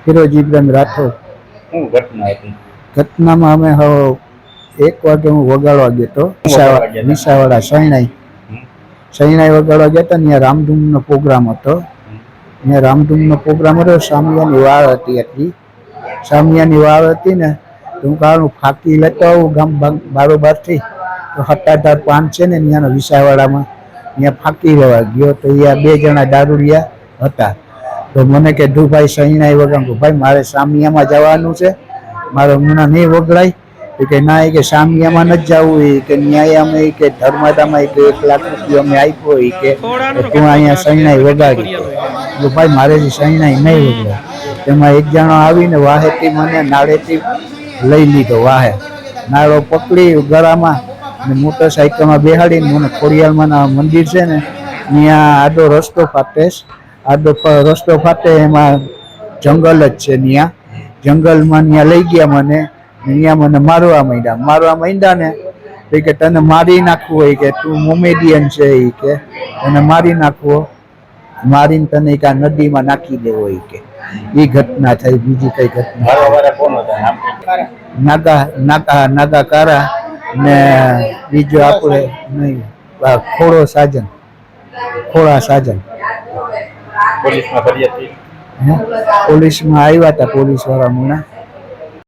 ફિરોજ ઇબ્રાહિમ રાઠોડ. શું ઘટના હતી? ઘટનામાં અમે 1 વાગે હું વગાડવા ગયો હતો વિસાવાડા શરણાઈ વગાડવા ગયા હતા. ત્યાં રામધૂનનો પ્રોગ્રામ હતો. ત્યાં રામધૂનનો પ્રોગ્રામ હતો. સામિયાની વાળ હતી. એટલી સામિયાની વાળ હતી ને તો હું કાળનું ફાકી લેતો આવું ગામ બારોબારથી. તો 7-8 પાન છે ને ત્યાંનો વિસાવાડામાં ત્યાં ફાકી લેવા ગયો તો ત્યાં 2 જણા દારૂડિયા હતા. તો મને કે ભાઈ શરણાઈ વગાડું. ભાઈ મારે સામિયામાં જવાનું છે, મારે હમણાં નહીં વગડાય. કે ના એ કે સામિયામાં નથી જવું. એ કે ન્યાય અમે કે ધર્માદામાં 1 લાખ રૂપિયા અમે આપ્યો. એ કે તું અહીંયા શરણાઈ વગાડી. તો ભાઈ મારેથી શરણાઈ નહીં વગડાય. તેમાં 1 જણો આવીને વાહેથી મને નાળેથી લઈ લીધો. વાહે નાળો પકડી ગળામાં ને મોટરસાઇકલમાં બેહાડીને મને ખોડિયારમાં મંદિર છે ને ત્યાં આડો રસ્તો ફાટે એમાં જંગલ જ છે. ત્યાં જંગલમાં ત્યાં લઈ ગયા મને. અહીંયા મને મારવા માંડ્યા ને એ કે તને મારી નાખવું હોય કે તું મોમેડિયન છે. એ કે તને મારી નાખવો, મારીને તને કા નદીમાં નાખી દેવો. એ કે એ ઘટના થઈ. બીજી કઈ ઘટના નાગા કારા ને બીજો આપણે નહીં ખોળા સાજન. પોલીસમાં આવ્યા હતા પોલીસ વાળા મને